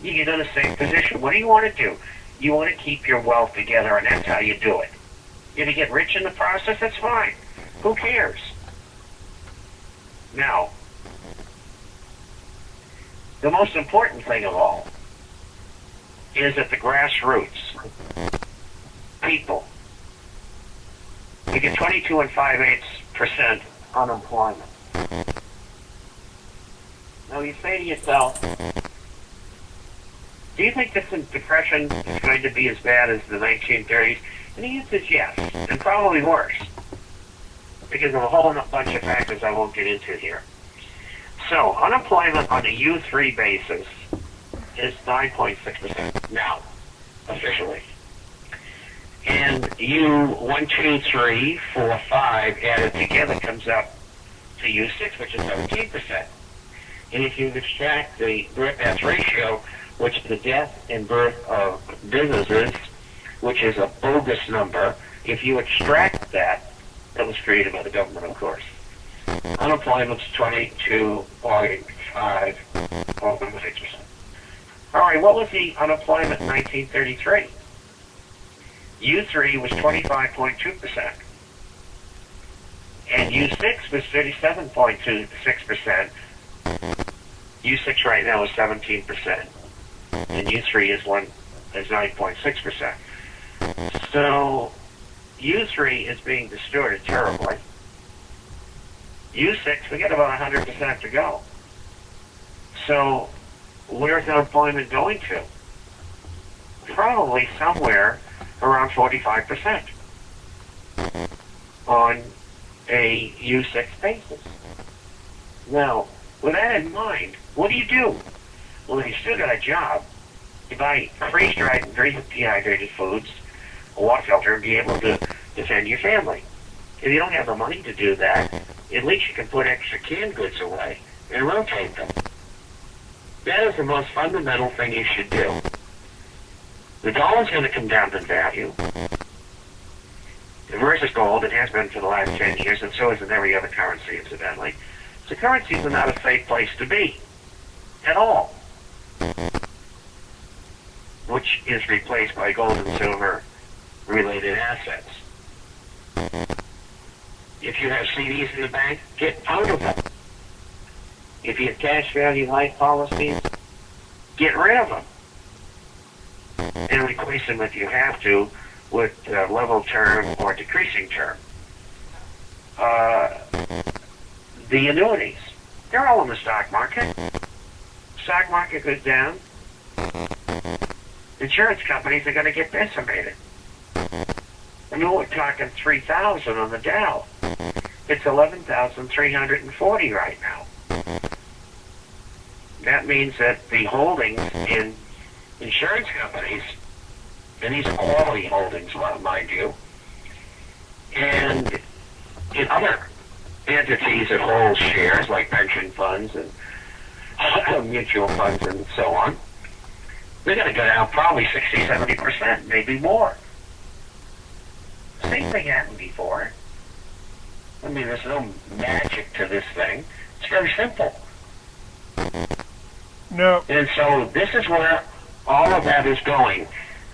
you get in a safe position. What do you want to do? You want to keep your wealth together, and that's how you do it. If you get rich in the process, that's fine. Who cares? Now, the most important thing of all is at the grassroots, people. You get 22 and 5/8% unemployment. Now you say to yourself, do you think this depression is going to be as bad as the 1930s? And the answer is yes, and probably worse, because of a whole bunch of factors I won't get into here. So, unemployment on a U3 basis is 9.6% now, officially. And U1, 2, 3, 4, 5 added together comes up to U6, which is 17%. And if you extract the birth-death ratio, which is the death and birth of businesses, which is a bogus number, if you extract that was created by the government, of course. Unemployment's 22.5, 6%. All right, what was the unemployment in 1933? U3 was 25.2%. And U6 was 37.26%. U6 right now is 17%. And U3 is 9.6%. So U3 is being distorted terribly. U6, we got about 100% to go. So where's unemployment going to? Probably somewhere around 45% on a U6 basis. Now, with that in mind, what do? Well, if you still got a job, you buy freeze-dried and dehydrated foods, a water filter, and be able to defend your family. If you don't have the money to do that, at least you can put extra canned goods away and rotate them. That is the most fundamental thing you should do. The dollar's going to come down in value. Versus gold, it has been for the last 10 years, and so is in every other currency, incidentally. So currencies are not a safe place to be at all, which is replaced by gold and silver related assets. If you have CDs in the bank, get out of them. If you have cash value life policies, get rid of them. And replace them if you have to with level term or decreasing term. The annuities, they're all in the stock market. Stock market goes down. Insurance companies are going to get decimated. I mean, we're talking 3,000 on the Dow. It's 11,340 right now. That means that the holdings in insurance companies, and these are quality holdings, mind you, and in other entities that hold shares like pension funds and mutual funds and so on, they're going to go down probably 60, 70%, maybe more. Same thing happened before. I mean, there's no magic to this thing. It's very simple. No. And so this is where all of that is going.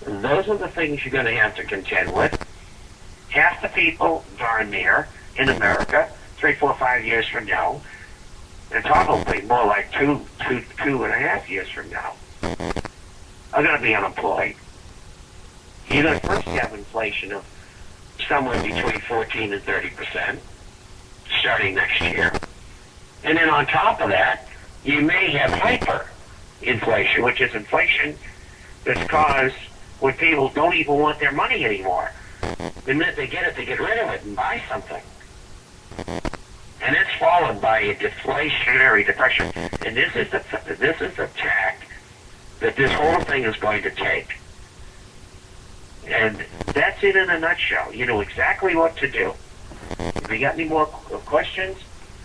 Those are the things you're going to have to contend with. Half the people, darn near, in America, 3, 4, 5 years from now, and probably more like 2.5 years from now, are going to be unemployed. You're going to first have inflation of somewhere between 14 and 30% starting next year. And then on top of that, you may have hyperinflation, which is inflation that's caused when people don't even want their money anymore. The minute they get it, they get rid of it and buy something. And it's followed by a deflationary depression. And this is the tack that this whole thing is going to take. And that's it in a nutshell. You know exactly what to do. If you got any more questions,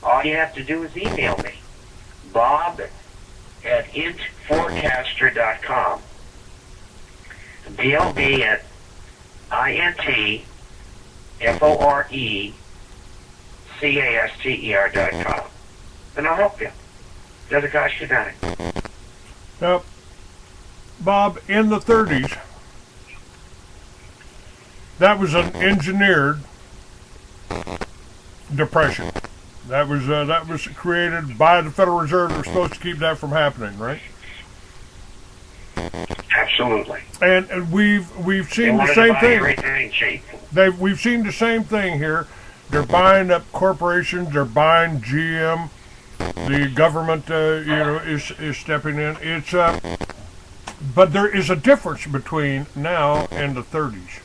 all you have to do is email me. Bob@intforecaster.com. BLB@intforecaster.com. And I'll help you. Doesn't cost you nothing. Nope. Bob, in the 30s, that was an engineered depression. That was created by the Federal Reserve. They're supposed to keep that from happening, right? Absolutely. And we've seen the same thing. Everything cheap. We've seen the same thing here. They're buying up corporations. They're buying GM. The government, is stepping in. It's but there is a difference between now and the 30s.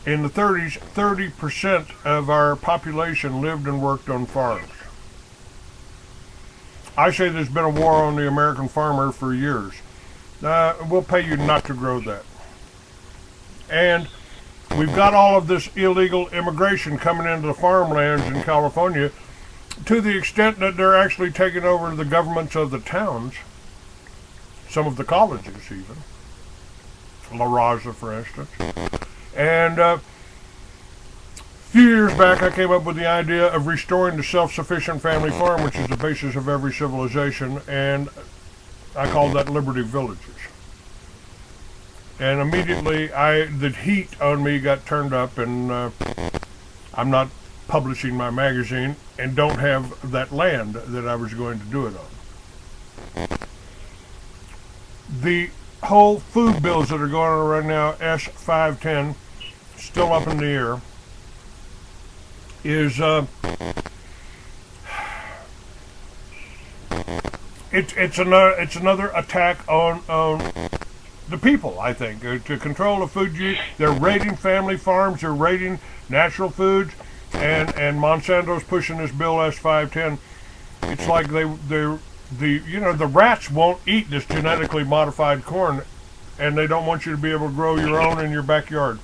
In the 30s, 30% of our population lived and worked on farms. I say there's been a war on the American farmer for years. We'll pay you not to grow that. And we've got all of this illegal immigration coming into the farmlands in California to the extent that they're actually taking over the governments of the towns, some of the colleges even, La Raza, for instance. And a few years back, I came up with the idea of restoring the self-sufficient family farm, which is the basis of every civilization, and I called that Liberty Villages. And immediately, the heat on me got turned up, and I'm not publishing my magazine and don't have that land that I was going to do it on. The whole food bills that are going on right now, S510, still up in the air, is it's another attack on the people, I think, to control the food use. They're raiding family farms, they're raiding natural foods, and Monsanto's pushing this bill S510. It's like the rats won't eat this genetically modified corn, and they don't want you to be able to grow your own in your backyard.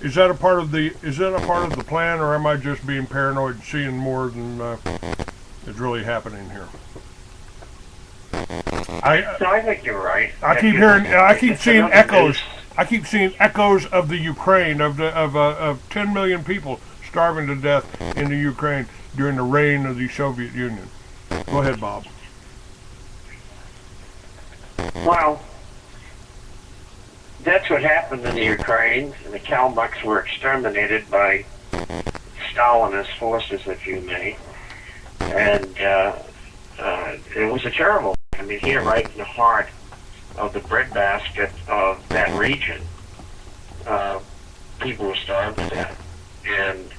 Is that a part of the plan, or am I just being paranoid and seeing more than is really happening here? I think you're right. I keep seeing echoes. I keep seeing echoes of the Ukraine, of 10 million people starving to death in the Ukraine during the reign of the Soviet Union. Go ahead, Bob. Well, that's what happened in the Ukraine. The Kalmucks were exterminated by Stalinist forces, if you may. And it was a terrible, here right in the heart of the breadbasket of that region, people were starved to death. And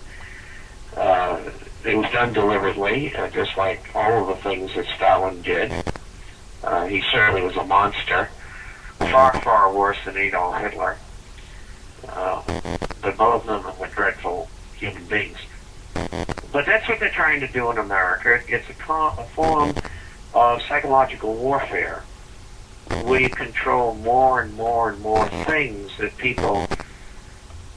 it was done deliberately, just like all of the things that Stalin did. He certainly was a monster, far, far worse than Adolf Hitler. But both of them were dreadful human beings. But that's what they're trying to do in America. It's a form of psychological warfare, where you control more and more and more things that people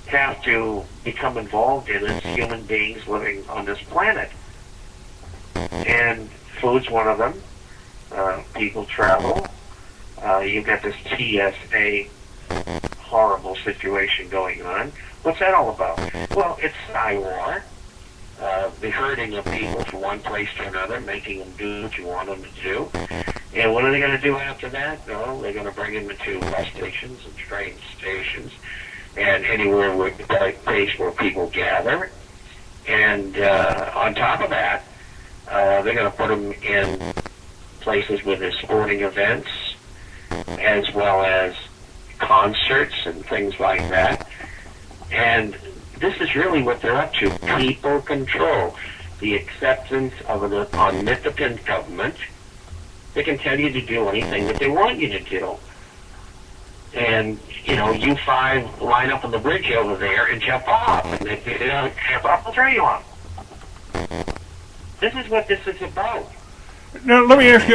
have to become involved in as human beings living on this planet. And food's one of them. People travel. You've got this TSA horrible situation going on. What's that all about? Well, it's war. The herding of people from one place to another, making them do what you want them to do. And what are they going to do after that? No, they're going to bring them into bus stations and train stations and anywhere where the place where people gather. And on top of that, they're going to put them in places where there's sporting events, as well as concerts and things like that. And this is really what they're up to. People control. The acceptance of an omnipotent government. They can tell you to do anything that they want you to do. And, you five line up on the bridge over there and jump off. And if you don't jump off, I'll throw you off. This is what this is about. Now let me ask you.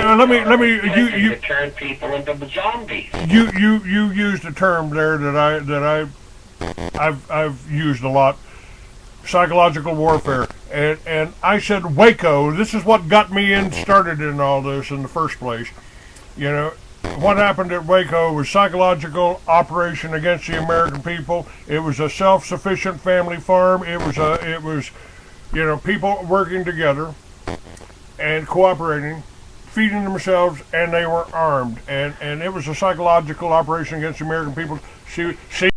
You turn people into zombies. You used a term there that I've used a lot. Psychological warfare, and I said Waco. This is what got me started in all this in the first place. What happened at Waco was psychological operation against the American people. It was a self-sufficient family farm. It was people working together and cooperating feeding themselves, and they were armed. And it was a psychological operation against the American people. She